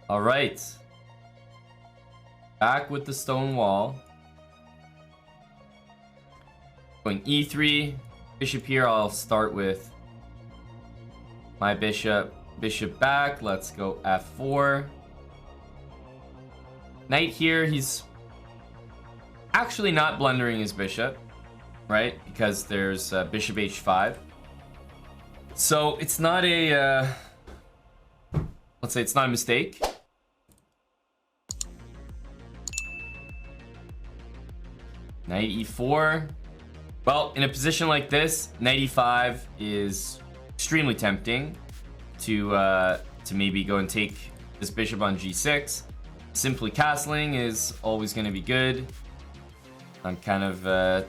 All right. Back with the Stonewall. Going e3. Bishop here, I'll start with my bishop. Bishop back. Let's go f4. Knight here, he's actually not blundering his bishop, right? Because there's bishop h5. So it's not a, let's say it's not a mistake. Knight e4. Well, in a position like this, knight e5 is extremely tempting to maybe go and take this bishop on g6. Simply castling is always going to be good. I'm kind of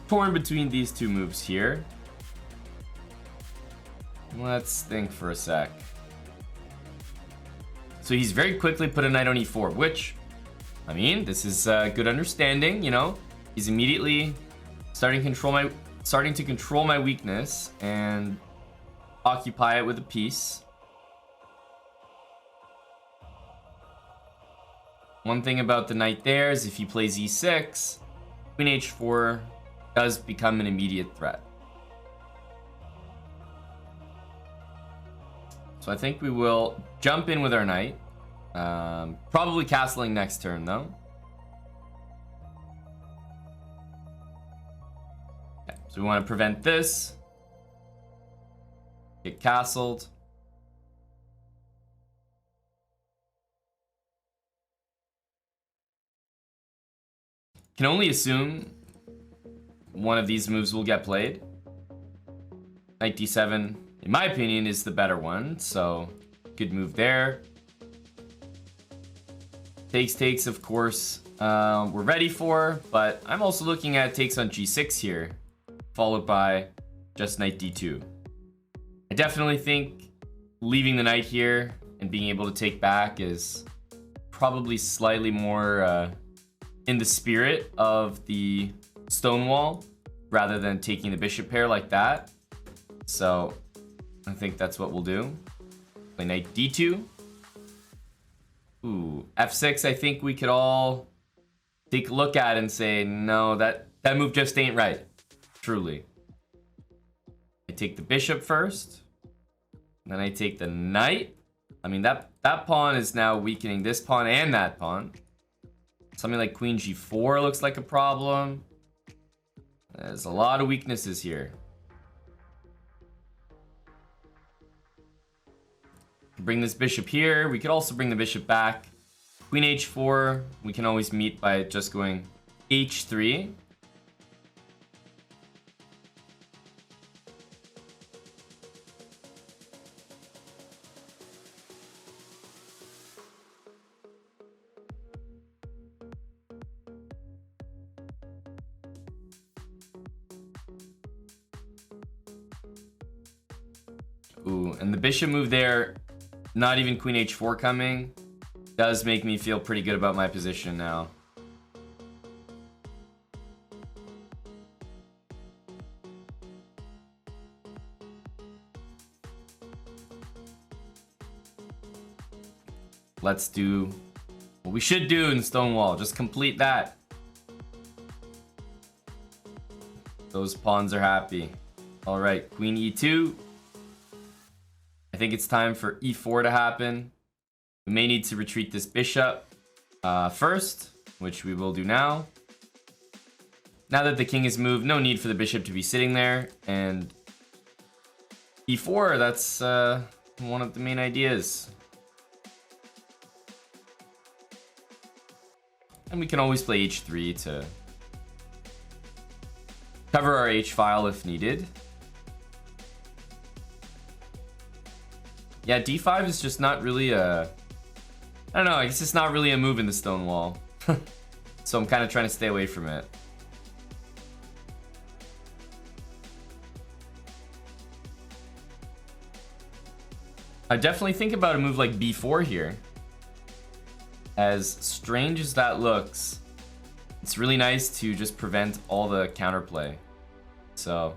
torn between these two moves here. Let's think for a sec. So he's very quickly put a knight on e4, which, I mean, this is good understanding, you know. He's immediately starting to control my weakness and occupy it with a piece. One thing about the knight there is if he plays e6, queen h4 does become an immediate threat. So I think we will jump in with our knight. Probably castling next turn though. Okay, so we want to prevent this. Get castled. Can only assume one of these moves will get played. Knight d7, in my opinion, is the better one, so good move there. Takes, of course, we're ready for, but I'm also looking at takes on g6 here, followed by just knight d2. I definitely think leaving the knight here and being able to take back is probably slightly more in the spirit of the Stonewall rather than taking the bishop pair like that. So I think that's what we'll do. Play knight d2. Ooh, f6. I think we could all take a look at and say, no, that move just ain't right. Truly. I take the bishop first. Then I take the knight. I mean, that pawn is now weakening this pawn and that pawn. Something like queen g4 looks like a problem. There's a lot of weaknesses here. Bring this bishop here. We could also bring the bishop back. Queen h4. We can always meet by just going h3. Ooh, and the bishop move there, not even queen h4 coming, does make me feel pretty good about my position now. Let's do what we should do in Stonewall. Just complete that. Those pawns are happy. All right, queen e2. I think it's time for e4 to happen. We may need to retreat this bishop first, which we will do now. Now that the king is moved, no need for the bishop to be sitting there. And e4, that's one of the main ideas. And we can always play h3 to cover our h file if needed. Yeah, d5 is just not really a... I don't know, I guess it's not really a move in the Stonewall. So I'm kind of trying to stay away from it. I definitely think about a move like b4 here. As strange as that looks, it's really nice to just prevent all the counterplay. So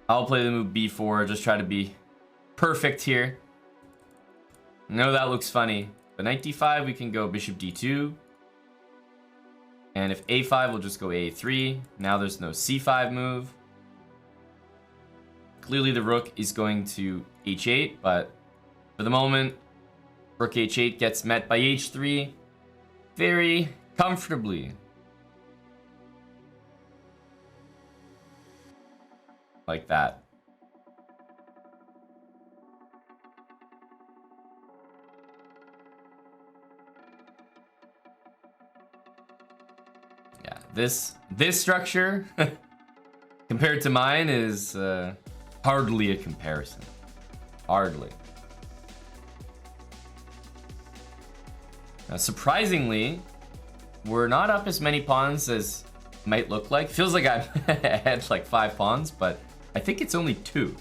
I'll play the move b4, just try to be perfect here. No, that looks funny. But knight d5, we can go bishop d2. And if a5, we'll just go a3. Now there's no c5 move. Clearly the rook is going to h8, but for the moment, rook h8 gets met by h3 very comfortably. Like that. Yeah, this structure compared to mine is hardly a comparison. Hardly. Now, surprisingly, we're not up as many pawns as might look like. Feels like I've had like 5 pawns, but I think it's only 2.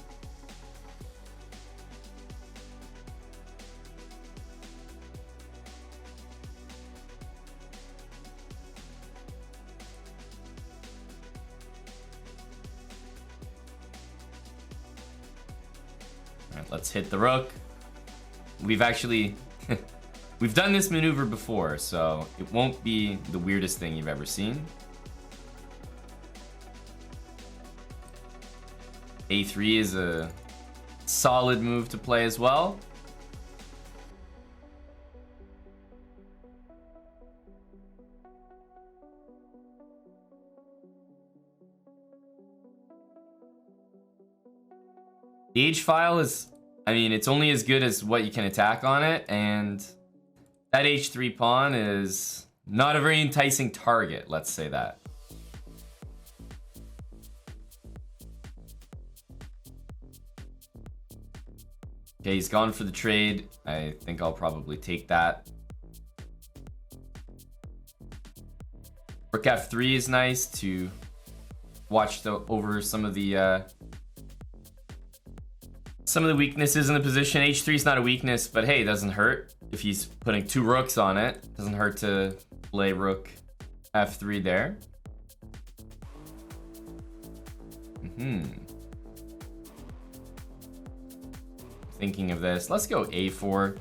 All right, let's hit the rook. We've actually we've done this maneuver before, so it won't be the weirdest thing you've ever seen. A3 is a solid move to play as well. The H file is, I mean, it's only as good as what you can attack on it, and that H3 pawn is not a very enticing target, let's say that. Okay, he's gone for the trade. I think I'll probably take that. Rook F3 is nice to watch over some of the weaknesses in the position. H3 is not a weakness, but hey, it doesn't hurt if he's putting 2 rooks on it. Doesn't hurt to play Rook F3 there. Thinking of this. Let's go A4.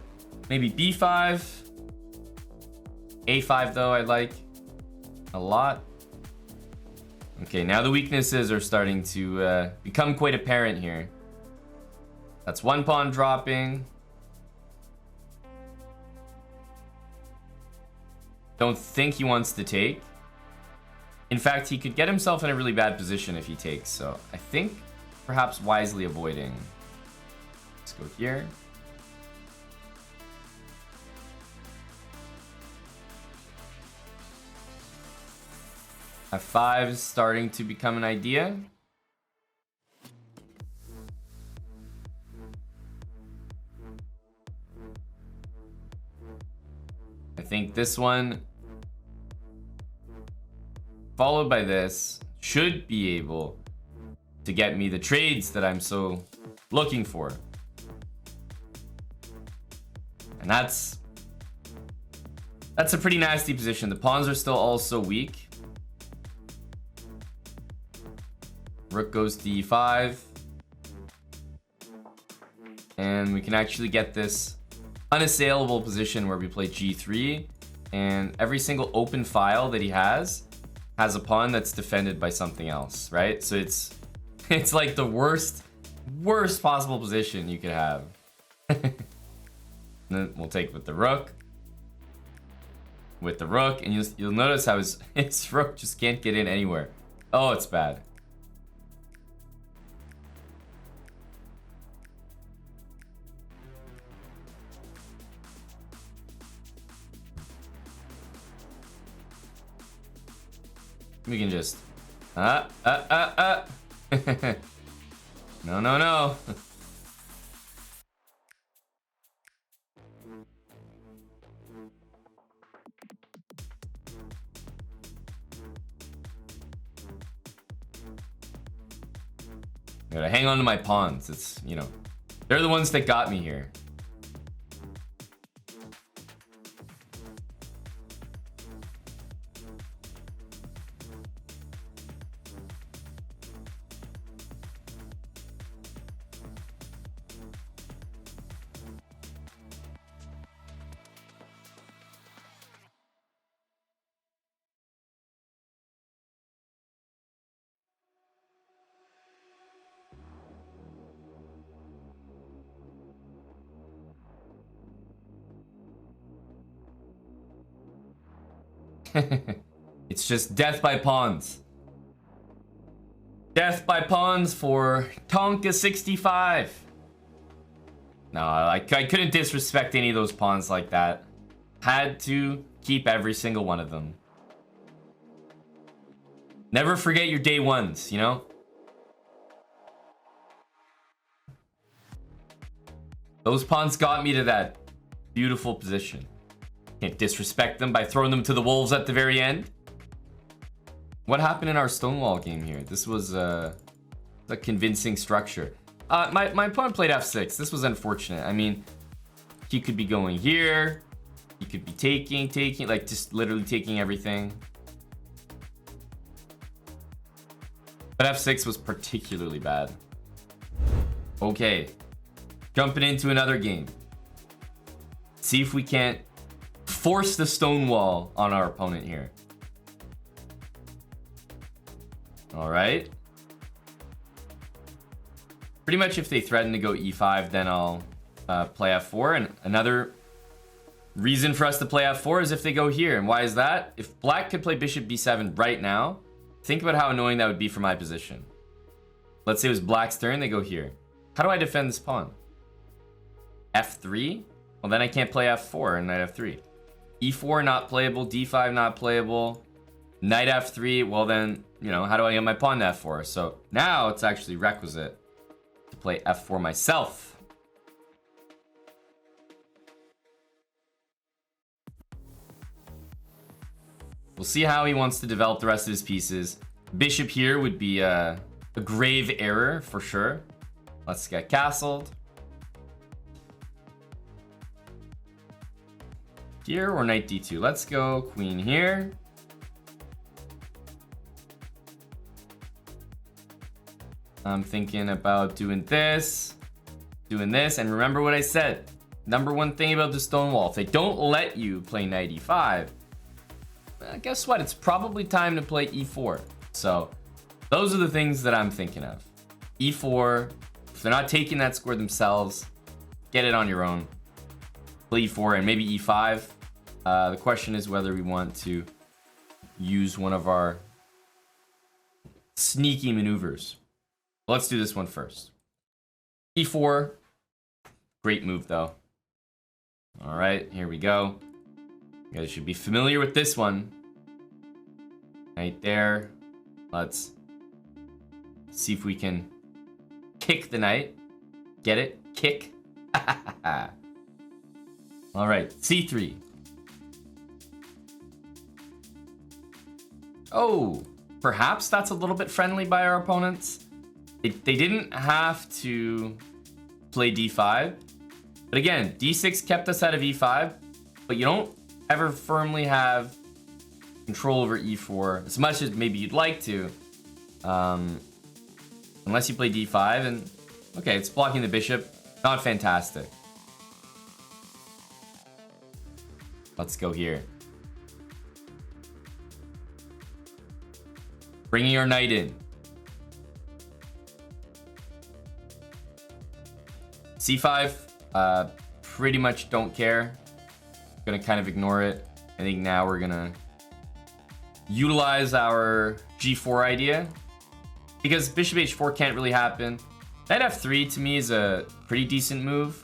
Maybe B5. A5 though, I like a lot. Okay, now the weaknesses are starting to become quite apparent here. That's 1 pawn dropping. Don't think he wants to take. In fact, he could get himself in a really bad position if he takes, so I think perhaps wisely avoiding. Let's go here. F5 is starting to become an idea. I think this one, followed by this, should be able to get me the trades that I'm so looking for. And that's a pretty nasty position. The pawns are still all so weak. Rook goes to e5. And we can actually get this unassailable position where we play g3. And every single open file that he has a pawn that's defended by something else, right? So it's like the worst possible position you could have. Then we'll take with the rook. With the rook, and you'll notice how his rook just can't get in anywhere. Oh, it's bad. We can just no. I gotta hang on to my pawns. It's, you know, they're the ones that got me here. It's just death by pawns. Death by pawns for Tonka 65. No, I couldn't disrespect any of those pawns like that. Had to keep every single one of them. Never forget your day ones, you know? Those pawns got me to that beautiful position. Can't disrespect them by throwing them to the wolves at the very end. What happened in our Stonewall game here? This was a convincing structure. My opponent played f6. This was unfortunate. I mean, he could be going here. He could be taking, like just literally taking everything. But f6 was particularly bad. Okay. Jumping into another game. See if we can't force the Stonewall on our opponent here. All right. Pretty much if they threaten to go e5, then I'll play f4. And another reason for us to play f4 is if they go here. And why is that? If black could play bishop b7 right now, think about how annoying that would be for my position. Let's say it was black's turn, they go here. How do I defend this pawn? f3? Well, then I can't play f4 and knight f3. e4 not playable, d5 not playable. Knight f3, well then, you know, how do I get my pawn to f4? So now it's actually requisite to play f4 myself. We'll see how he wants to develop the rest of his pieces. Bishop here would be a grave error for sure. Let's get castled. Here or knight d2. Let's go queen here. I'm thinking about doing this, and remember what I said. Number one thing about the Stonewall, if they don't let you play knight e5, guess what? It's probably time to play e4. So those are the things that I'm thinking of. e4, if they're not taking that square themselves, get it on your own. Play e4 and maybe e5. The question is whether we want to use one of our sneaky maneuvers. Let's do this one first. e4, great move though. All right, here we go. You guys should be familiar with this one. Right there. Let's see if we can kick the knight. Get it? Kick. All right, c3. Oh, perhaps that's a little bit friendly by our opponents. They didn't have to play d5. But again, d6 kept us out of e5. But you don't ever firmly have control over e4 as much as maybe you'd like to. Unless you play d5. And okay, it's blocking the bishop. Not fantastic. Let's go here. Bringing our knight in. c5, pretty much don't care. Gonna kind of ignore it. I think now we're gonna utilize our g4 idea because bishop h4 can't really happen. Knight f3 to me is a pretty decent move.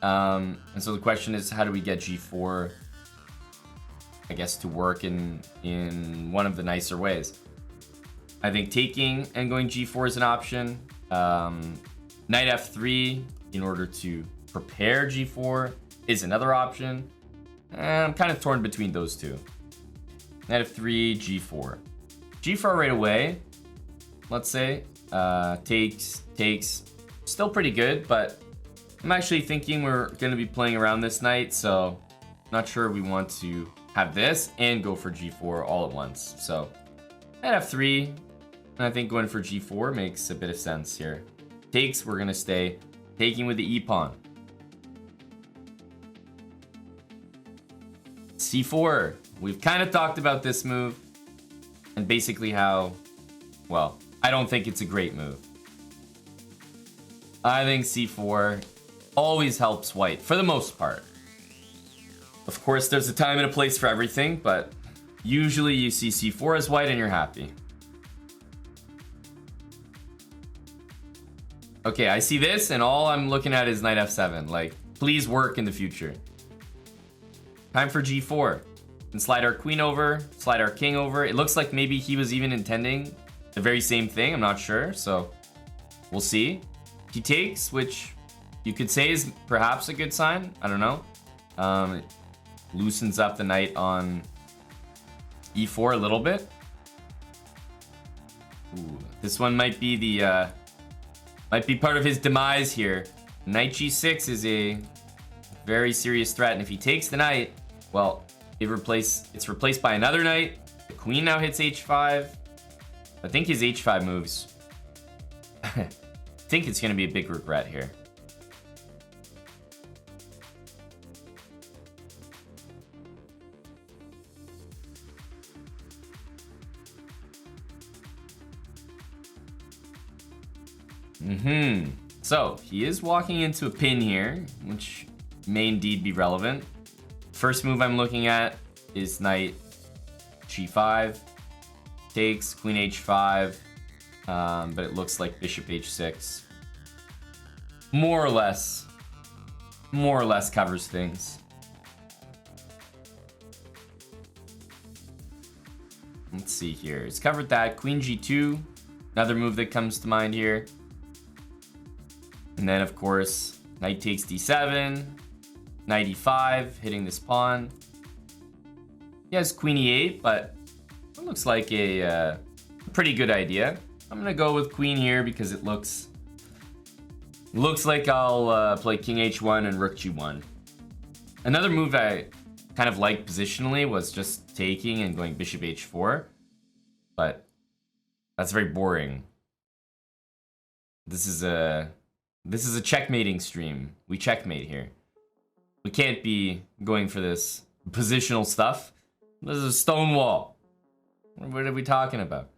And so the question is, how do we get g4, I guess, to work in one of the nicer ways? I think taking and going g4 is an option. Knight f3 in order to prepare g4 is another option. And I'm kind of torn between those two. Knight f3, g4. g4 right away, let's say, takes, still pretty good, but I'm actually thinking we're going to be playing around this knight, so not sure we want to have this and go for g4 all at once. So knight f3, and I think going for g4 makes a bit of sense here. Takes, we're going to stay taking with the e-pawn. c4, we've kind of talked about this move and basically how, well, I don't think it's a great move. I think c4 always helps white for the most part. Of course, there's a time and a place for everything, but Usually you see c4 as white and you're happy. Okay, I see this and all I'm looking at is knight f7. Like, please work in the future. Time for g4. And slide our queen over, slide our king over. It looks like maybe he was even intending the very same thing. I'm not sure, so we'll see. He takes, which you could say is perhaps a good sign. I don't know. It loosens up the knight on e4 a little bit. Ooh, this one might be the might be part of his demise here. Knight g6 is a very serious threat, and if he takes the knight, well, it's replaced by another knight. The queen now hits h5. I think his h5 moves. I think it's going to be a big regret here. So he is walking into a pin here, which may indeed be relevant. First move I'm looking at is knight g5, takes queen h5, but it looks like bishop h6. More or less covers things. Let's see here. It's covered that. Queen g2, another move that comes to mind here. And then, of course, knight takes d7, knight e5, hitting this pawn. He has queen e8, but it looks like a pretty good idea. I'm gonna go with queen here because it looks like I'll play king h1 and rook g1. Another move I kind of liked positionally was just taking and going bishop h4, but that's very boring. This is a checkmating stream. We checkmate here. We can't be going for this positional stuff. This is a Stonewall. What are we talking about?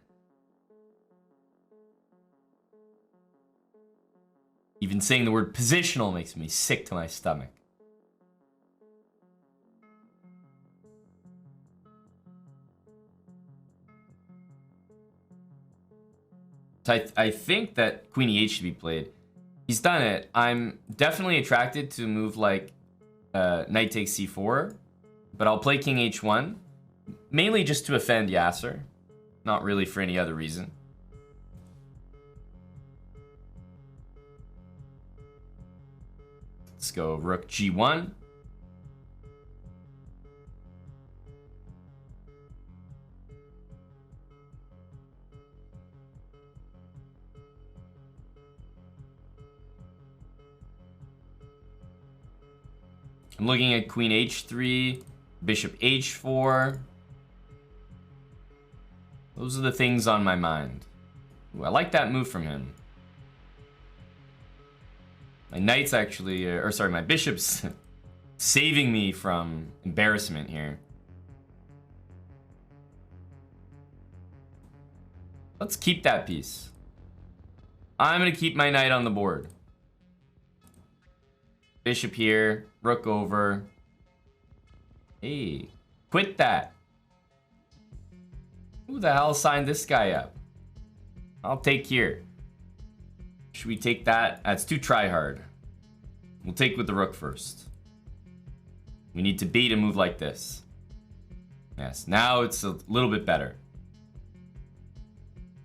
Even saying the word positional makes me sick to my stomach. So I think that queen e8 should be played. He's done it. I'm definitely attracted to a move like knight takes c4, but I'll play king h1, mainly just to offend Yasser, not really for any other reason. Let's go rook g1. I'm looking at queen h3, bishop h4. Those are the things on my mind. Ooh, I like that move from him. My knight's actually, or sorry, my bishop's saving me from embarrassment here. Let's keep that piece. I'm gonna keep my knight on the board. Bishop here, rook over. Hey, quit that. Who the hell signed this guy up? I'll take here. Should we take that? That's too try hard. We'll take with the rook first. We need to bait a move like this. Yes, now it's a little bit better.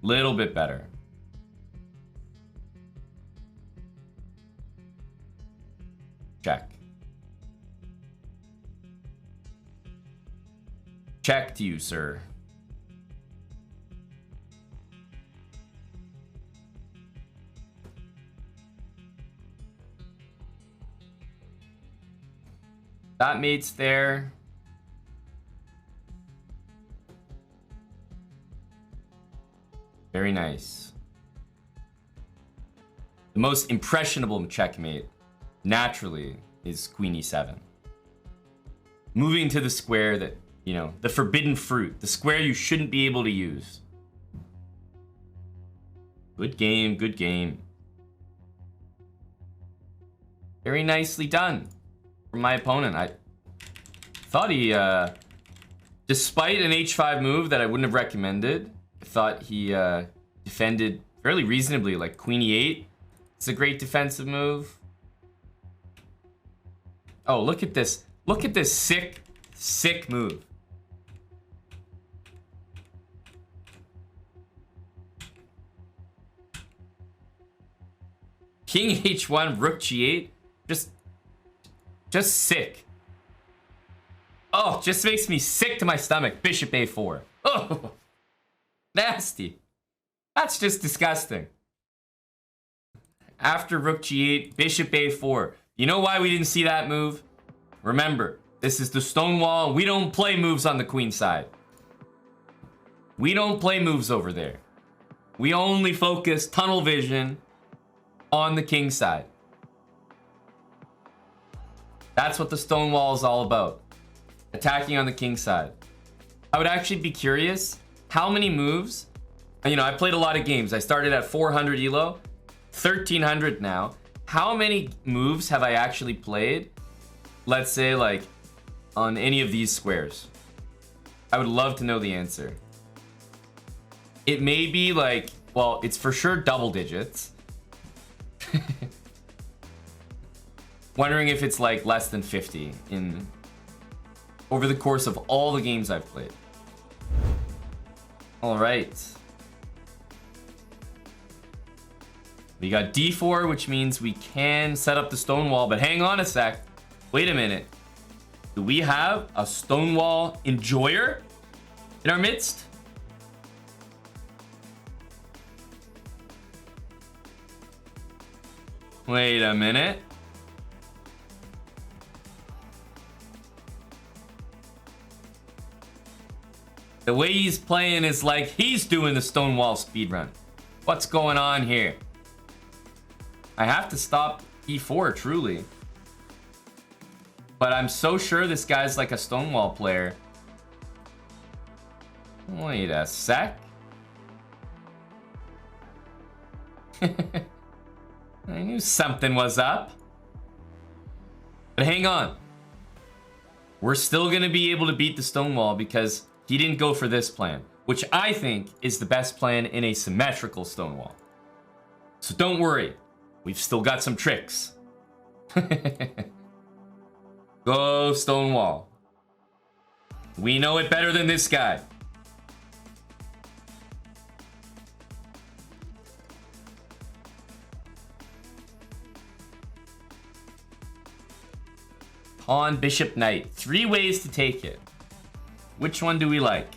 Little bit better. Check. Check to you, sir. That mate's there. Very nice. The most impressionable checkmate, naturally, is queen e7. Moving to the square that, you know, the forbidden fruit, the square you shouldn't be able to use. Good game, good game. Very nicely done from my opponent. I thought he Despite an h5 move that I wouldn't have recommended, I thought he defended fairly reasonably, like queen e8. It's a great defensive move. Oh, look at this. Look at this sick, sick move. King h1, rook g8. Just sick. Oh, just makes me sick to my stomach. Bishop a4. Oh, nasty. That's just disgusting. After rook g8, bishop a4. You know why we didn't see that move? Remember, this is the Stonewall. We don't play moves on the queen side. We don't play moves over there. We only focus tunnel vision on the king side. That's what the Stonewall is all about. Attacking on the king side. I would actually be curious how many moves. You know, I played a lot of games. I started at 400 elo, 1300 now. How many moves have I actually played? Let's say like on any of these squares. I would love to know the answer. It may be like, well, it's for sure double digits. Wondering if it's like less than 50 in over the course of all the games I've played. All right. We got d4, which means we can set up the Stonewall, but hang on a sec. Wait a minute. Do we have a Stonewall enjoyer in our midst? Wait a minute. The way he's playing is like he's doing the Stonewall speedrun. What's going on here? I have to stop e4, truly. But I'm so sure this guy's like a Stonewall player. Wait a sec. I knew something was up. But hang on. We're still going to be able to beat the Stonewall because he didn't go for this plan, which I think is the best plan in a symmetrical Stonewall. So don't worry. We've still got some tricks. Go Stonewall. We know it better than this guy. Pawn, bishop, knight. 3 ways to take it. Which one do we like?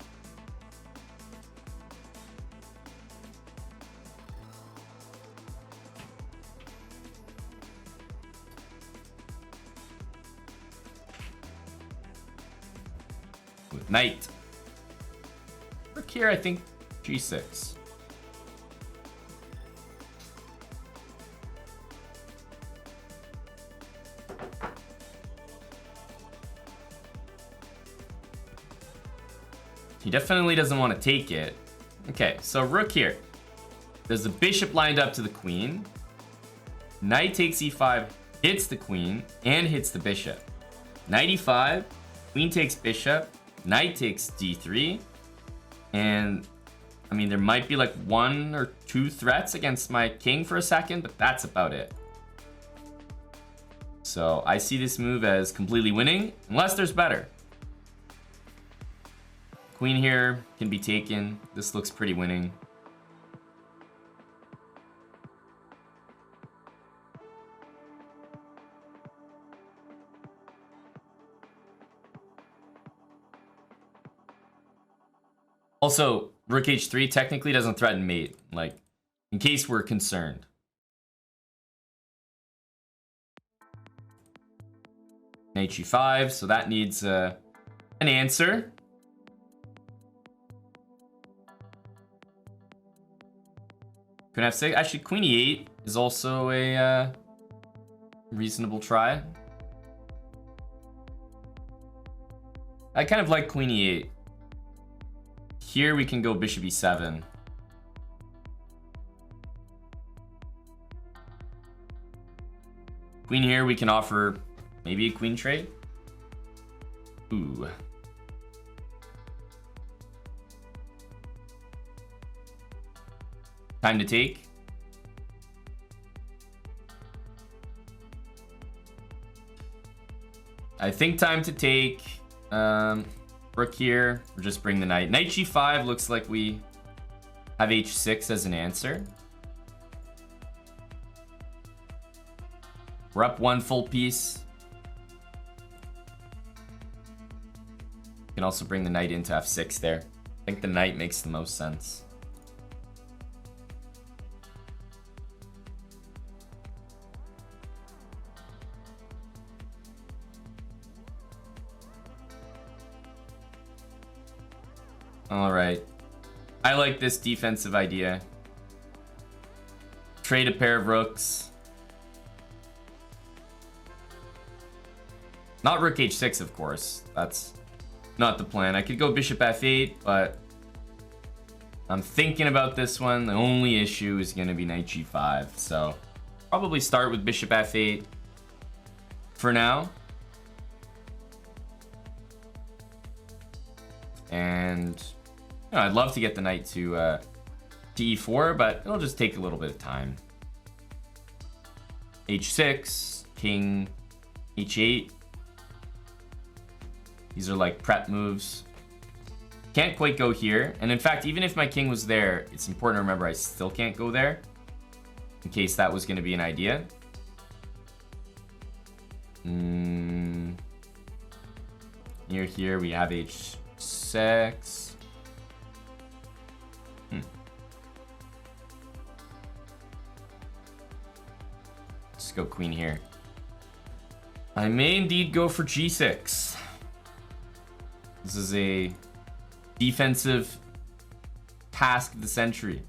With knight. Rook here, I think g6. He definitely doesn't want to take it. Okay, so rook here. There's the bishop lined up to the queen. Knight takes e5, hits the queen, and hits the bishop. Knight e5, queen takes bishop, knight takes d3. And, I mean, there might be like 1 or 2 threats against my king for a second, but that's about it. So I see this move as completely winning, unless there's better. Queen here can be taken. This looks pretty winning. Also, rook h3 technically doesn't threaten mate, like, in case we're concerned. Knight g5, so that needs an answer. Queen f6. Actually, queen e8 is also a reasonable try. I kind of like queen e8. Here we can go bishop e7. Queen here, we can offer maybe a queen trade. Ooh. Time to take. I think time to take. Rook here. Or just bring the knight. Knight g5 looks like we have h6 as an answer. We're up one full piece. You can also bring the knight into f6 there. I think the knight makes the most sense. All right. I like this defensive idea. Trade a pair of rooks. Not rook h6, of course. That's not the plan. I could go bishop f8, but I'm thinking about this one. The only issue is going to be knight g5. So probably start with bishop f8 for now. And you know, I'd love to get the knight to e4, but it'll just take a little bit of time. h6, king, h8. These are like prep moves. Can't quite go here. And in fact, even if my king was there, it's important to remember I still can't go there, in case that was going to be an idea. Near here, we have h6. Let's go queen here. I may indeed go for g6. This is a defensive task of the century.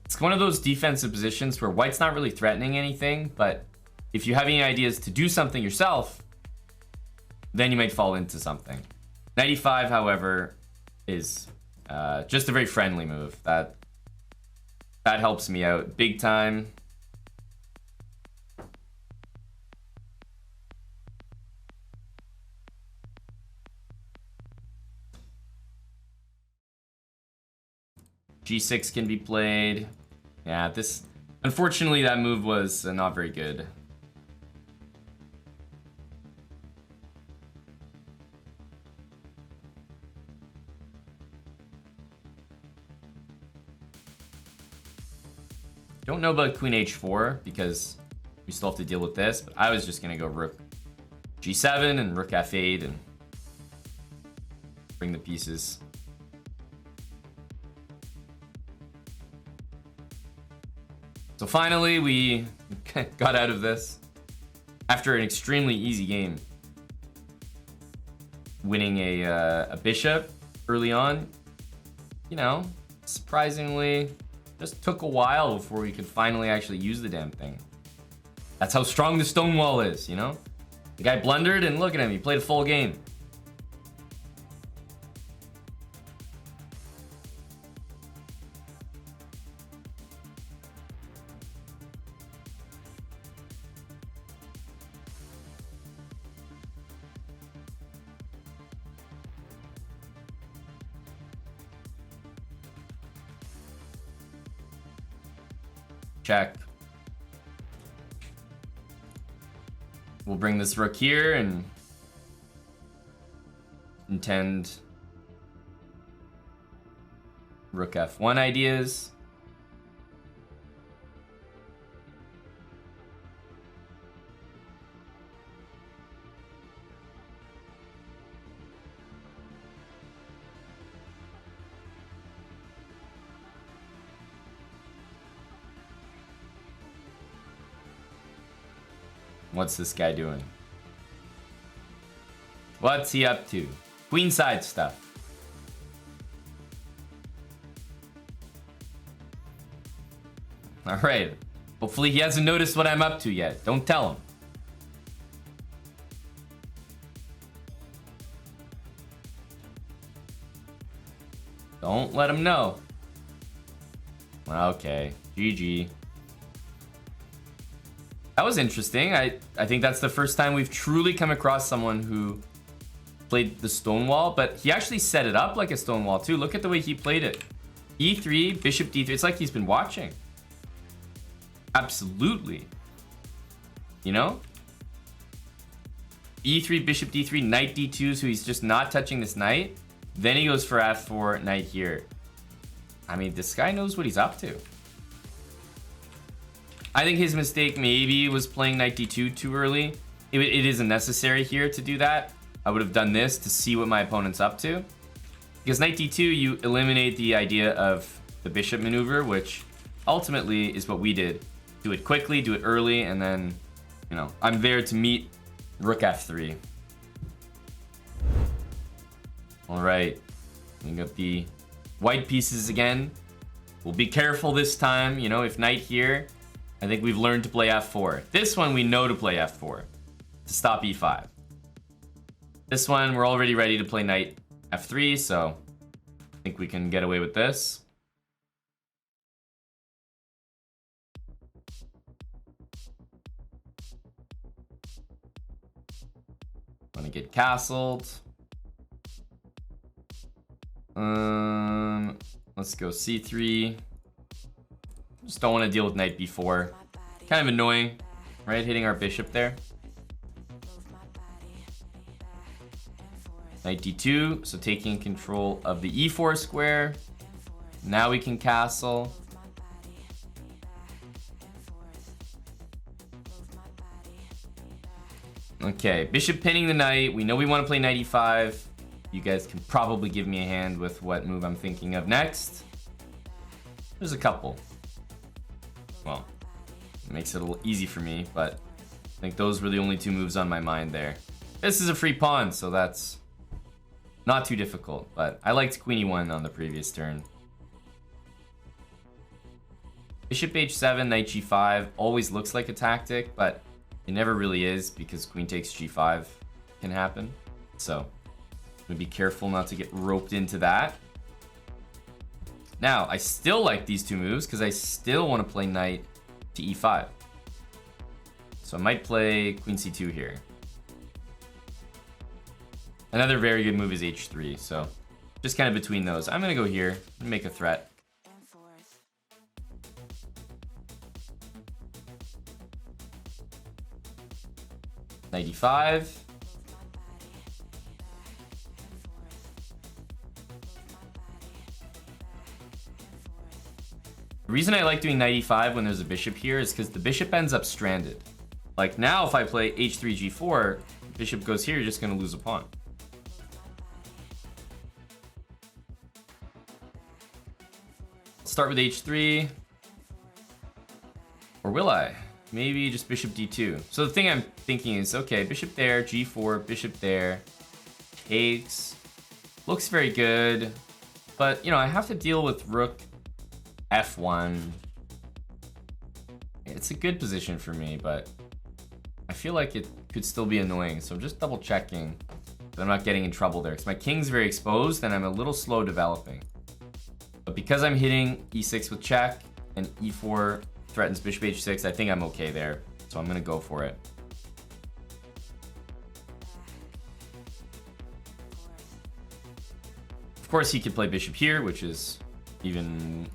It's one of those defensive positions where white's not really threatening anything, but if you have any ideas to do something yourself, then you might fall into something. Knight e5, however, is just a very friendly move. That helps me out big time. g6 can be played. Yeah, unfortunately that move was not very good. Don't know about queen h4 because we still have to deal with this, but I was just gonna go rook g7 and rook f8 and bring the pieces. So finally, we got out of this after an extremely easy game. Winning a bishop early on, you know, surprisingly, just took a while before we could finally actually use the damn thing. That's how strong the Stonewall is, you know? The guy blundered and look at him, he played a full game. Check. We'll bring this rook here and intend rook f1 ideas. What's this guy doing? What's he up to? Queenside stuff. All right. Hopefully he hasn't noticed what I'm up to yet. Don't tell him. Don't let him know. Okay. GG. That was interesting. I think that's the first time we've truly come across someone who played the Stonewall, but he actually set it up like a Stonewall too. Look at the way he played it. E3, bishop D3. It's like he's been watching. Absolutely. You know? E3, bishop D3, knight D2, so he's just not touching this knight. Then he goes for F4, knight here. I mean, this guy knows what he's up to. I think his mistake maybe was playing knight D2 too early. It isn't necessary here to do that. I would have done this to see what my opponent's up to. Because knight D2, you eliminate the idea of the bishop maneuver, which ultimately is what we did. Do it quickly, do it early, and then, you know, I'm there to meet rook F3. All right, we got the white pieces again. We'll be careful this time, you know, if knight here, I think we've learned to play F4. This one we know to play F4 to stop E5. This one we're already ready to play knight F3, so I think we can get away with this. Want to get castled. Let's go C3. Just don't want to deal with knight B4. Kind of annoying, right? Hitting our bishop there. Knight D2, so taking control of the E4 square. Now we can castle. Okay, bishop pinning the knight. We know we want to play knight E5. You guys can probably give me a hand with what move I'm thinking of next. There's a couple. Well, it makes it a little easy for me, but I think those were the only two moves on my mind there. This is a free pawn, so that's not too difficult, but I liked queen E1 on the previous turn. Bishop H7, knight G5 always looks like a tactic, but it never really is because queen takes G5 can happen. So I'm gonna be careful not to get roped into that. Now, I still like these two moves because I still want to play knight to E5. So I might play queen C2 here. Another very good move is H3, so just kind of between those. I'm gonna go here and make a threat. Knight E5. The reason I like doing knight E5 when there's a bishop here is because the bishop ends up stranded. Like now, if I play H3, G4, bishop goes here, you're just gonna lose a pawn. Start with H3. Or will I? Maybe just bishop D2. So the thing I'm thinking is, okay, bishop there, G4, bishop there. Takes. Looks very good. But, you know, I have to deal with rook F1. It's a good position for me, but I feel like it could still be annoying. So I'm just double checking that I'm not getting in trouble there. Because my king's very exposed and I'm a little slow developing. But because I'm hitting E6 with check and E4 threatens bishop H6, I think I'm okay there. So I'm going to go for it. Of course, he could play bishop here, which is even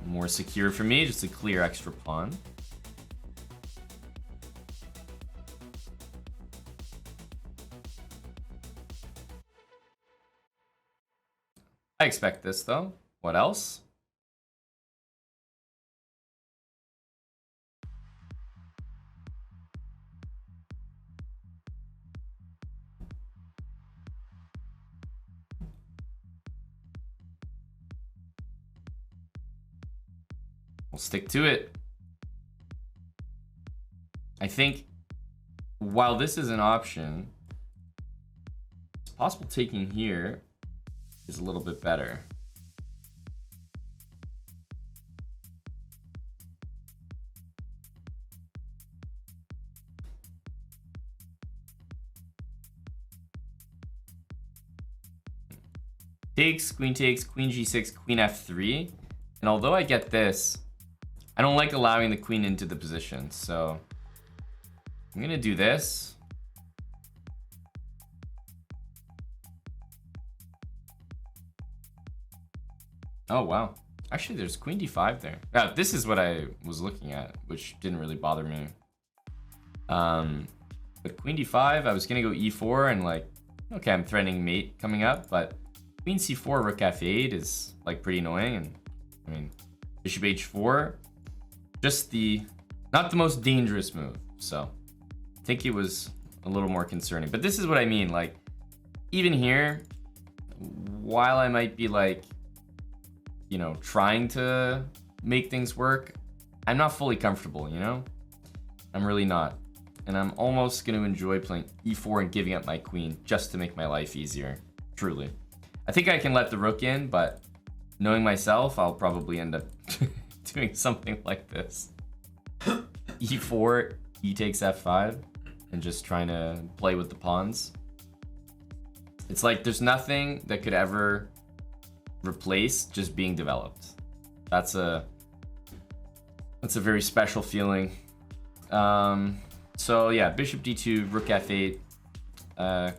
more secure for me, just a clear extra pawn. I expect this, though. What else? We'll stick to it. I think while this is an option, it's possible taking here is a little bit better. Takes, queen G6, queen F3. And although I get this, I don't like allowing the queen into the position. So I'm gonna do this. Oh, wow. Actually, there's queen d5 there. Yeah, this is what I was looking at, which didn't really bother me. But queen d5, I was gonna go e4 and like, okay, I'm threatening mate coming up, but queen c4, rook f8 is like pretty annoying. And I mean, bishop h4, just not the most dangerous move. So I think it was a little more concerning. But this is what I mean, like, even here, while I might be like, you know, trying to make things work, I'm not fully comfortable, you know? I'm really not. And I'm almost going to enjoy playing e4 and giving up my queen just to make my life easier. Truly. I think I can let the rook in, but knowing myself, I'll probably end up doing something like this. e4, e takes f5, and just trying to play with the pawns. It's like there's nothing that could ever replace just being developed. That's a very special feeling. So yeah, bishop d2, rook f8,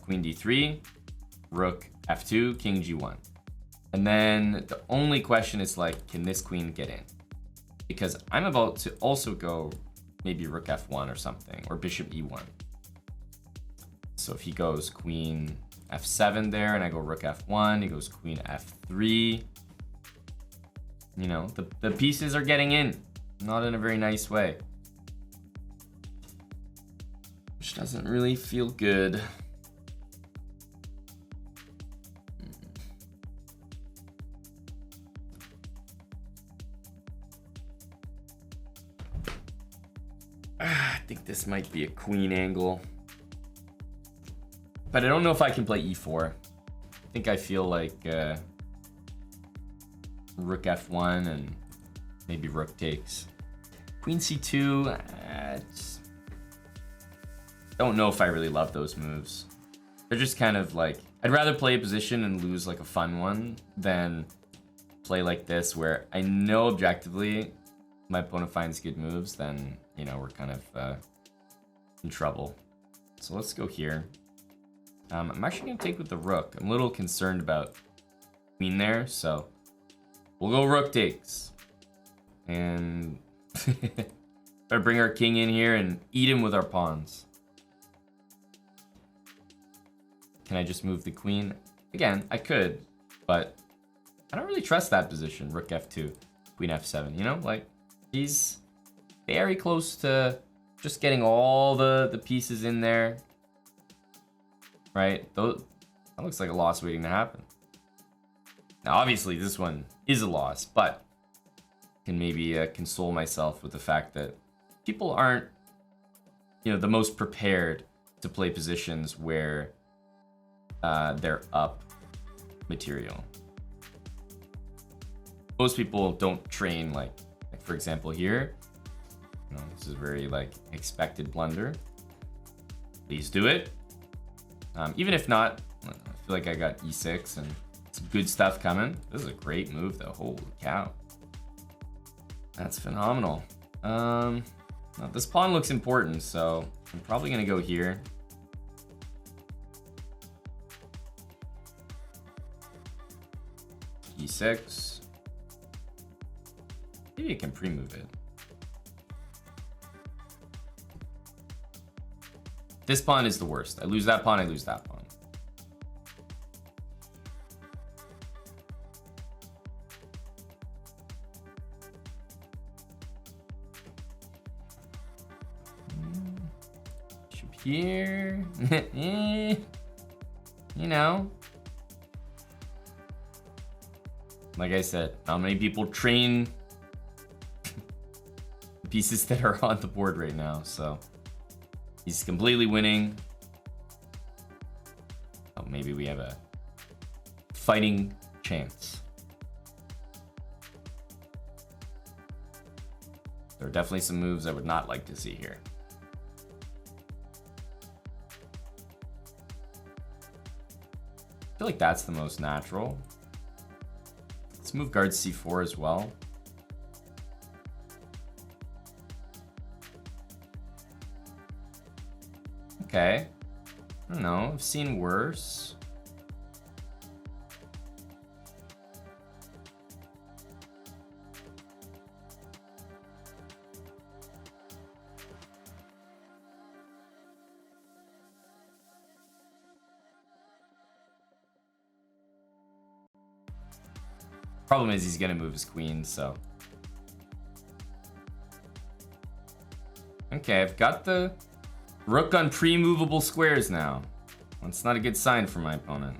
queen d3, rook f2, king g1. And then the only question is like, can this queen get in? Because I'm about to also go maybe rook f1 or something, or bishop e1. So if he goes queen f7 there, and I go rook f1, he goes queen f3. You know, the pieces are getting in, not in a very nice way. Which doesn't really feel good. I think this might be a queen angle. But I don't know if I can play e4. I think I feel like rook f1 and maybe rook takes. Queen c2, don't know if I really love those moves. They're just kind of like, I'd rather play a position and lose like a fun one than play like this where I know objectively my opponent finds good moves, then, you know, we're kind of in trouble. So let's go here. I'm actually going to take with the rook. I'm a little concerned about queen there, so we'll go rook takes. And better bring our king in here and eat him with our pawns. Can I just move the queen? Again, I could, but I don't really trust that position. Rook f2, queen f7, you know? Like, he's very close to just getting all the pieces in there. Right? That looks like a loss waiting to happen. Now, obviously, this one is a loss, but I can maybe console myself with the fact that people aren't, you know, the most prepared to play positions where they're up material. Most people don't train like for example here. You know, this is very like expected blunder. Please do it. Even if not, I feel like I got e6 and some good stuff coming. This is a great move though. Holy cow. That's phenomenal. Now this pawn looks important, so I'm probably gonna go here. e6. Maybe I can pre-move it. This pawn is the worst. I lose that pawn, I lose that pawn. Bishop here. You know. Like I said, not many people train the pieces that are on the board right now, so he's completely winning. Oh, maybe we have a fighting chance. There are definitely some moves I would not like to see here. I feel like that's the most natural. Let's move guard c4 as well. Okay. I don't know. I've seen worse. Problem is he's gonna move his queen, so. Okay, I've got the rook on pre-movable squares now. That's not a good sign for my opponent.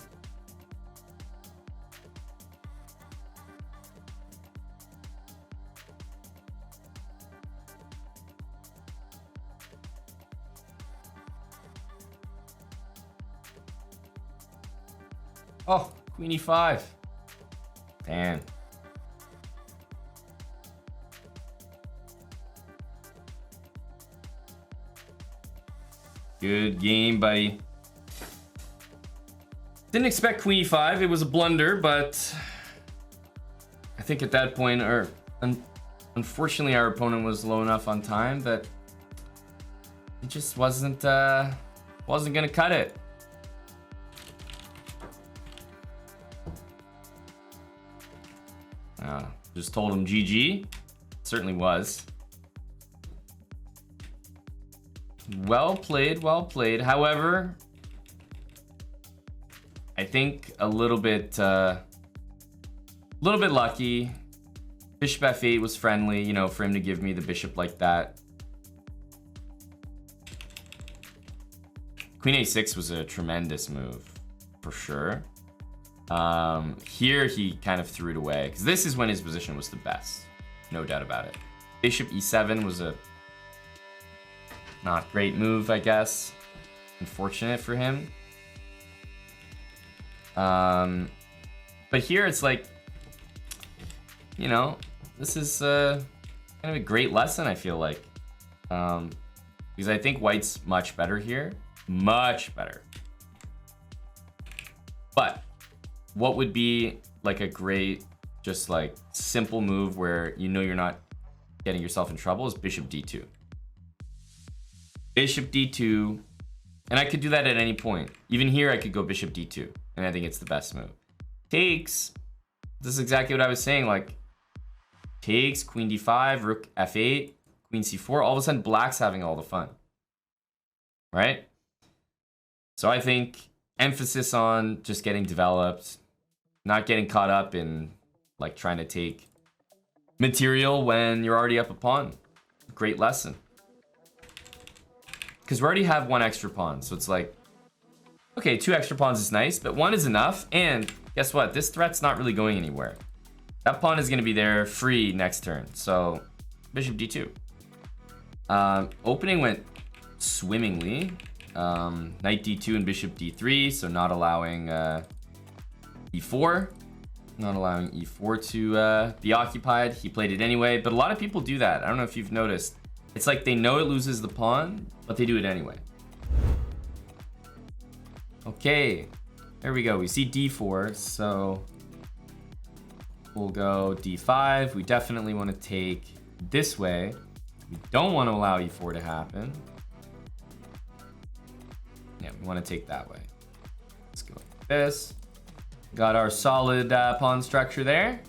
Oh, queen e5. Damn. Good game, buddy. Didn't expect queen e5. It was a blunder, but I think at that point, unfortunately, our opponent was low enough on time that he just wasn't gonna cut it. Just told him GG. Certainly was. Well played, well played. However, I think a little bit lucky. Bishop f8 was friendly, you know, for him to give me the bishop like that. Queen a6 was a tremendous move, for sure. Here he kind of threw it away, because this is when his position was the best. No doubt about it. Bishop e7 was a not great move, I guess. Unfortunate for him. But here it's like, you know, this is kind of a great lesson, I feel like. Because I think white's much better here. Much better. But what would be like a great, just like simple move where you know you're not getting yourself in trouble is bishop d2. Bishop d2, and I could do that at any point. Even here I could go bishop d2, and I think it's the best move. Takes, this is exactly what I was saying, like takes, queen d5, rook f8, queen c4, all of a sudden black's having all the fun, right? So I think emphasis on just getting developed, not getting caught up in like trying to take material when you're already up a pawn. Great lesson. Because we already have one extra pawn, so it's like, okay, 2 extra pawns is nice, but 1 is enough, and guess what? This threat's not really going anywhere. That pawn is going to be there free next turn, so bishop d2. Opening went swimmingly. Knight d2 and bishop d3, so not allowing e4. Not allowing e4 to be occupied. He played it anyway, but a lot of people do that. I don't know if you've noticed. It's like they know it loses the pawn, but they do it anyway. Okay, there we go. We see d4, so we'll go d5. We definitely want to take this way. We don't want to allow e4 to happen. Yeah, we want to take that way. Let's go like this. Got our solid pawn structure there.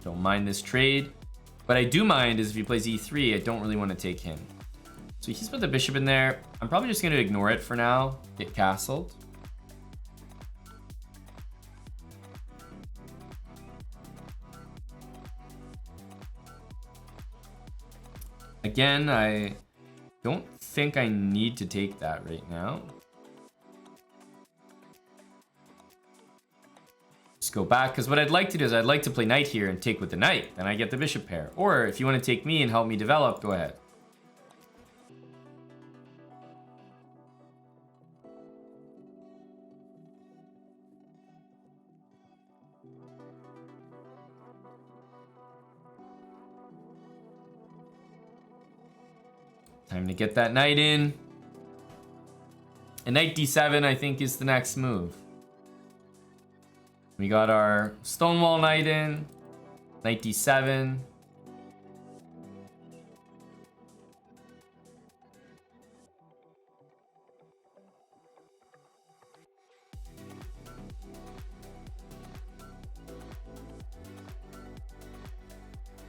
Don't mind this trade. What I do mind is if he plays e3, I don't really want to take him. So he's put the bishop in there. I'm probably just going to ignore it for now. Get castled. Again, I don't think I need to take that right now. Just go back, because what I'd like to do is I'd like to play knight here and take with the knight. Then I get the bishop pair. Or if you want to take me and help me develop, go ahead. Time to get that knight in. And knight d7, I think, is the next move. We got our Stonewall knight in. Knight d7.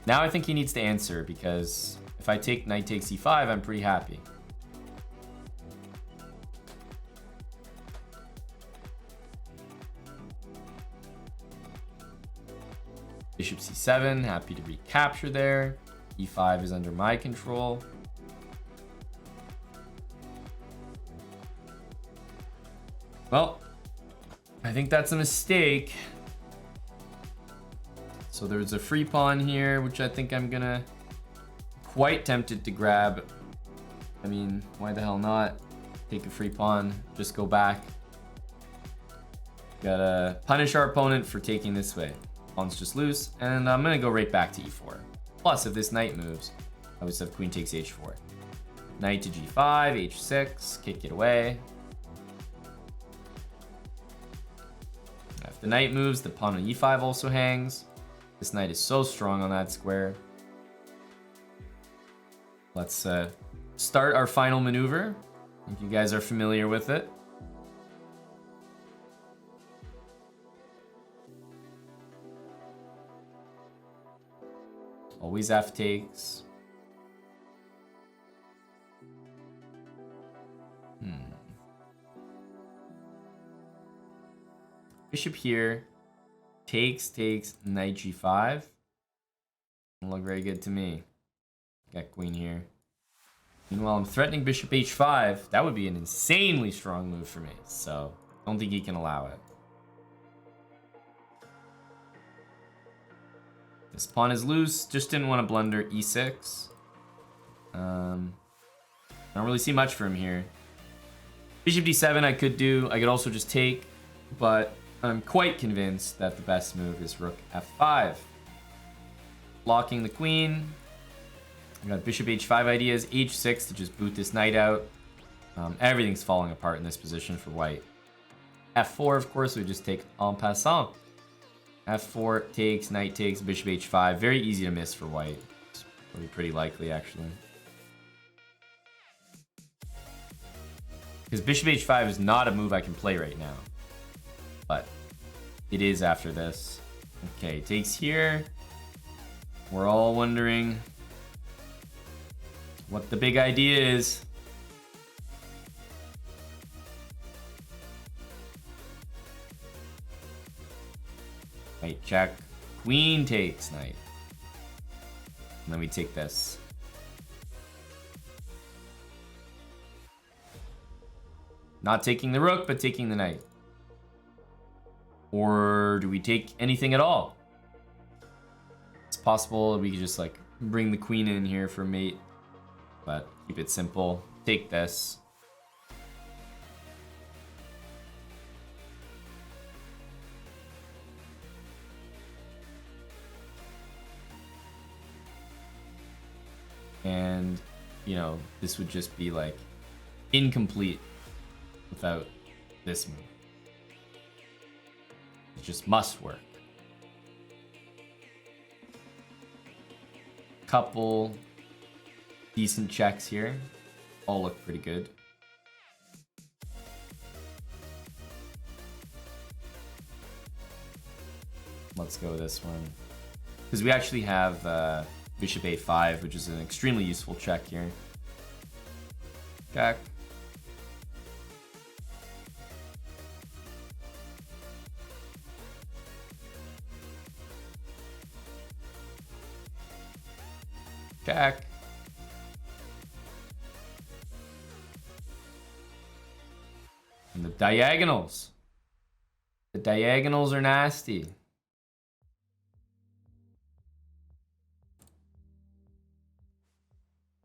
Now I think he needs to answer, because if I take knight takes e5, I'm pretty happy. e7, happy to recapture there. e5 is under my control. Well, I think that's a mistake. So there's a free pawn here, which I think I'm gonna quite tempted to grab. I mean, why the hell not? Take a free pawn, just go back. Gotta punish our opponent for taking this way. Pawn's just loose, and I'm gonna go right back to e4. Plus, if this knight moves, I would have queen takes h4. Knight to g5, h6, kick it away. If the knight moves, the pawn on e5 also hangs. This knight is so strong on that square. Let's start our final maneuver. I think you guys are familiar with it. Always f takes. Bishop here. Takes, knight g5. Doesn't look very good to me. Got queen here. Meanwhile, I'm threatening bishop h5. That would be an insanely strong move for me. So, don't think he can allow it. This pawn is loose. Just didn't want to blunder e6. I don't really see much for him here. Bishop d7 I could do. I could also just take. But I'm quite convinced that the best move is rook f5. Blocking the queen. I got bishop h5 ideas. h6 to just boot this knight out. Everything's falling apart in this position for white. f4, of course, we just take en passant. f4 takes, knight takes, bishop h5. Very easy to miss for white. It's pretty likely, actually. Because bishop h5 is not a move I can play right now. But it is after this. Okay, takes here. We're all wondering what the big idea is. Knight check. Queen takes knight. And then we take this. Not taking the rook, but taking the knight. Or do we take anything at all? It's possible that we could just like bring the queen in here for mate. But keep it simple. Take this. And, you know, this would just be like incomplete without this move. It just must work. Couple decent checks here. All look pretty good. Let's go with this one. Because we actually have bishop a5, which is an extremely useful check here. Check. Check. And the diagonals. The diagonals are nasty.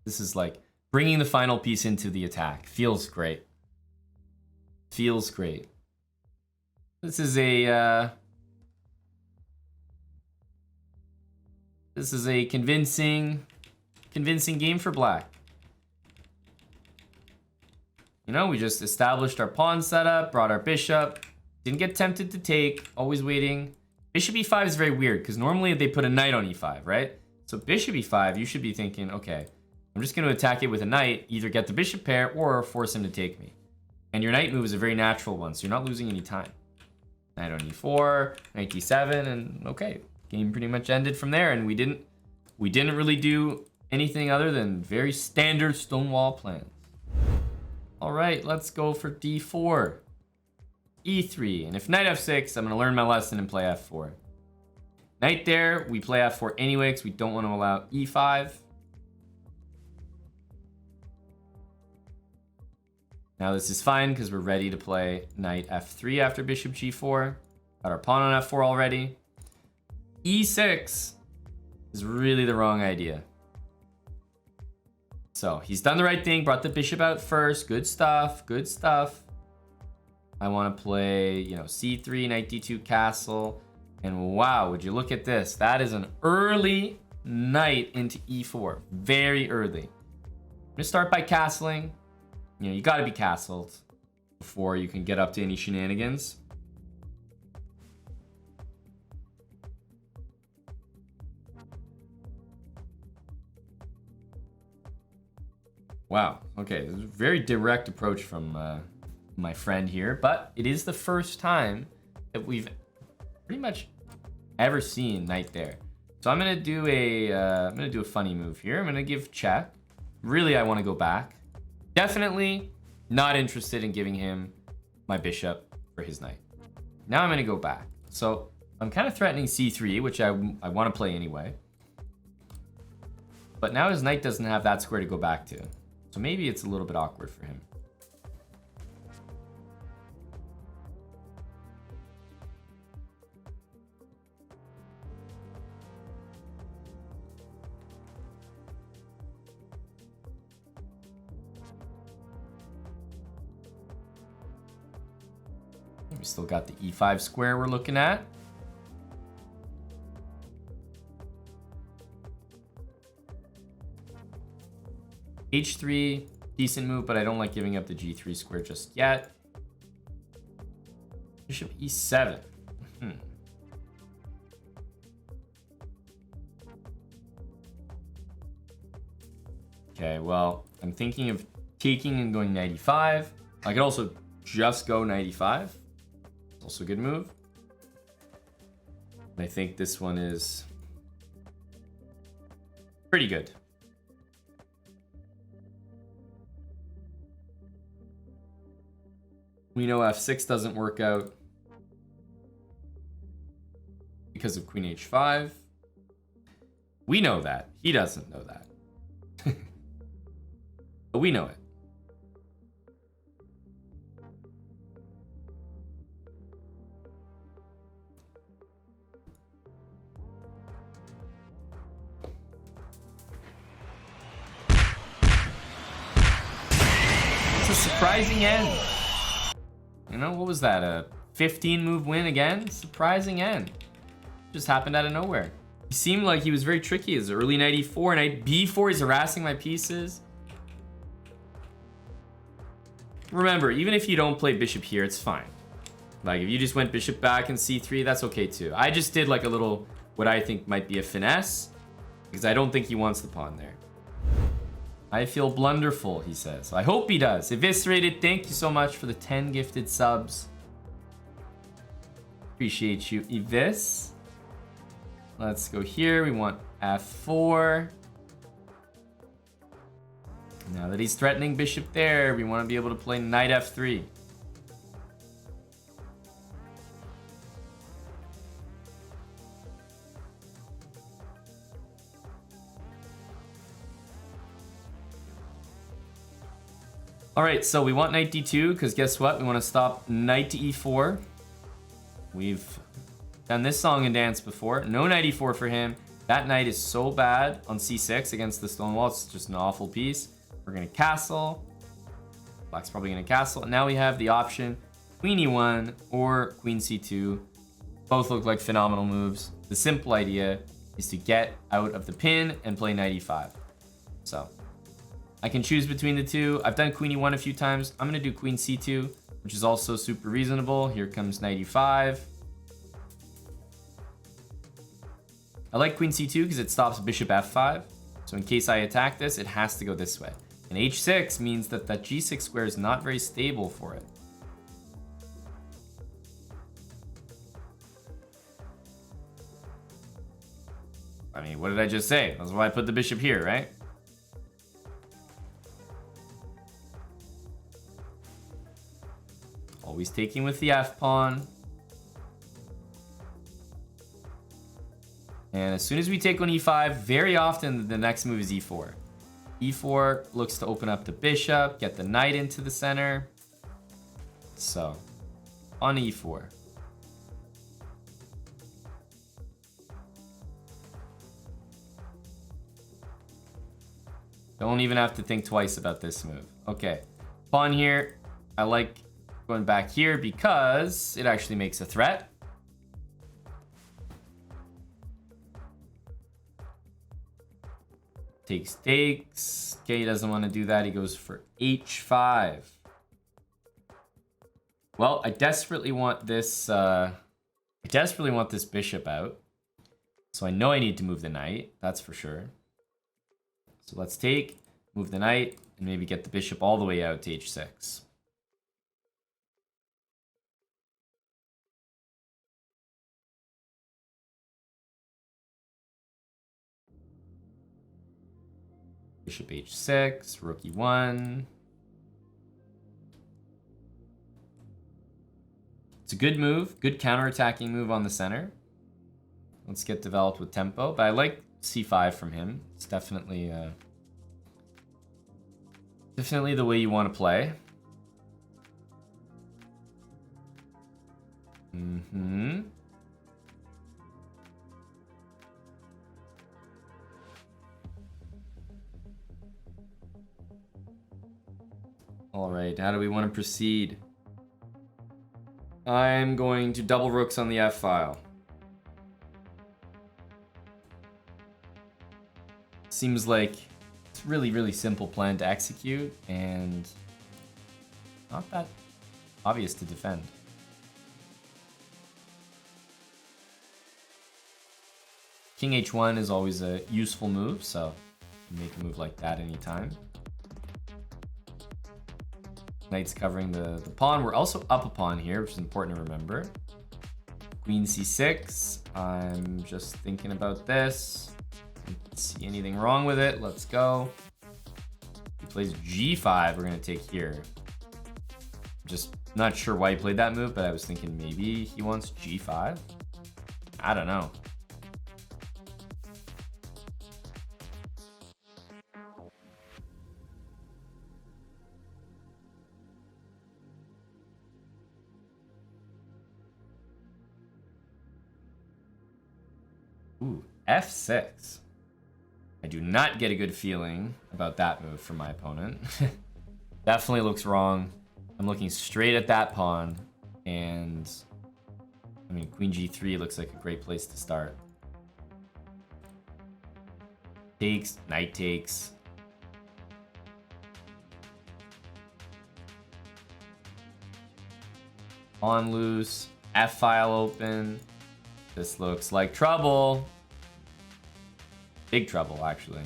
This is like bringing the final piece into the attack. Feels great. Feels great. This is a convincing game for black. You know, we just established our pawn setup, brought our bishop, didn't get tempted to take, always waiting. Bishop e5 is very weird because normally they put a knight on e5, right? So bishop e5, you should be thinking, okay, I'm just going to attack it with a knight, either get the bishop pair or force him to take me. And your knight move is a very natural one, so you're not losing any time. Knight on e4, knight d7, and okay, game pretty much ended from there. And we didn't really do anything other than very standard Stonewall plans. All right, let's go for d4, e3, and if knight f6, I'm going to learn my lesson and play f4. Knight there, we play f4 anyway because we don't want to allow e5. Now this is fine because we're ready to play knight f3 after bishop g4. Got our pawn on f4 already. e6 is really the wrong idea. So he's done the right thing, brought the bishop out first. Good stuff, good stuff. I want to play, you know, c3, knight d2, castle. And wow, would you look at this? That is an early knight into e4. Very early. I'm going to start by castling. You know, you got to be castled before you can get up to any shenanigans. Wow. Okay, this is a very direct approach from my friend here, but it is the first time that we've pretty much ever seen knight there. So I'm gonna do a funny move here. I'm gonna give check. Really, I want to go back. Definitely not interested in giving him my bishop for his knight. Now I'm gonna go back. So I'm kind of threatening c3, which I want to play anyway. But now his knight doesn't have that square to go back to. So maybe it's a little bit awkward for him. We still got the e5 square we're looking at. h3, decent move, but I don't like giving up the g3 square just yet. Bishop e7. Okay, well, I'm thinking of taking and going knight e5. I could also just go knight e5. It's also a good move. And I think this one is pretty good. We know f6 doesn't work out because of queen h5. We know that. He doesn't know that. But we know it. It's a surprising end. You know, what was that? A 15 move win again? Surprising end. Just happened out of nowhere. He seemed like he was very tricky. His early knight e4, knight b4, he's harassing my pieces. Remember, even if you don't play bishop here, it's fine. Like, if you just went bishop back and c3, that's okay too. I just did like a little, what I think might be a finesse, because I don't think he wants the pawn there. I feel blunderful, he says. I hope he does. Eviscerated, thank you so much for the 10 gifted subs. Appreciate you, Evis. Let's go here. We want f4. Now that he's threatening bishop there, we want to be able to play knight f3. All right, so we want knight d2 because guess what? We want to stop knight to e4. We've done this song and dance before. No knight e4 for him. That knight is so bad on c6 against the Stonewall. It's just an awful piece. We're going to castle. Black's probably going to castle. And now we have the option queen e1 or queen c2. Both look like phenomenal moves. The simple idea is to get out of the pin and play knight e5. So I can choose between the two. I've done queen e1 a few times. I'm going to do queen c2, which is also super reasonable. Here comes knight e5. I like queen c2 because it stops bishop f5. So in case I attack this, it has to go this way. And h6 means that that g6 square is not very stable for it. I mean, what did I just say? That's why I put the bishop here, right? Always taking with the f-pawn. And as soon as we take on e5, very often the next move is e4. e4 looks to open up the bishop, get the knight into the center. So, on e4. Don't even have to think twice about this move. Okay, pawn here. I like going back here because it actually makes a threat. Takes. Okay, he doesn't want to do that. He goes for h5. Well, I desperately want this bishop out. So I know I need to move the knight. That's for sure. So let's take, move the knight, and maybe get the bishop all the way out to h6. Bishop h6, rook e1. It's a good move, good counterattacking move on the center. Let's get developed with tempo, but I like c5 from him. It's definitely the way you want to play. All right, how do we want to proceed? I'm going to double rooks on the F file. Seems like it's really, really simple plan to execute and not that obvious to defend. King h1 is always a useful move, so you make a move like that anytime. Knight's covering the pawn. We're also up a pawn here, which is important to remember. Queen c6. I'm just thinking about this. Don't see anything wrong with it. Let's go. He plays g5. We're going to take here. Just not sure why he played that move, but I was thinking maybe he wants g5. I don't know. Ooh, f6. I do not get a good feeling about that move from my opponent. Definitely looks wrong. I'm looking straight at that pawn, and I mean, queen g3 looks like a great place to start. Takes, knight takes. Pawn loose, F file open. This looks like trouble. Big trouble, actually.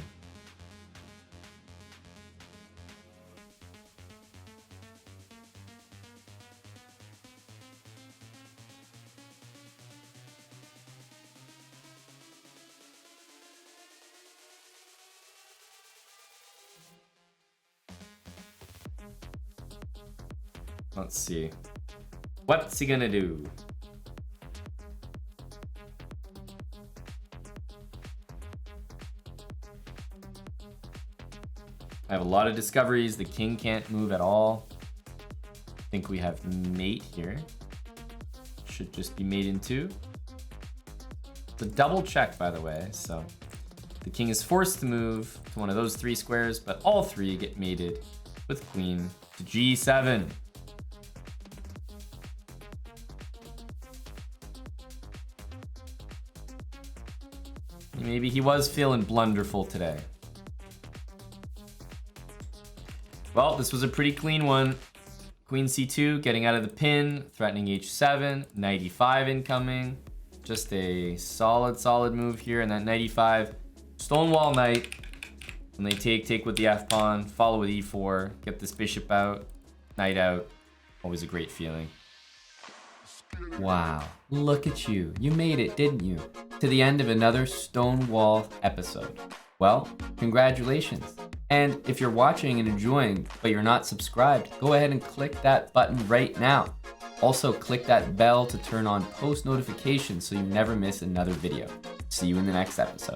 Let's see. What's he gonna do? I have a lot of discoveries. The king can't move at all. I think we have mate here. Should just be mate in two. It's a double check, by the way, so the king is forced to move to one of those three squares, but all three get mated with queen to g7. Maybe he was feeling blunderful today. Well, this was a pretty clean one. Queen c2, getting out of the pin, threatening h7, knight e5 incoming. Just a solid move here, and that knight e5, Stonewall knight. When they take with the f pawn, follow with e4, get this bishop out, knight out. Always a great feeling. Wow, look at you. You made it, didn't you? To the end of another Stonewall episode. Well, congratulations. And if you're watching and enjoying, but you're not subscribed, go ahead and click that button right now. Also, click that bell to turn on post notifications so you never miss another video. See you in the next episode.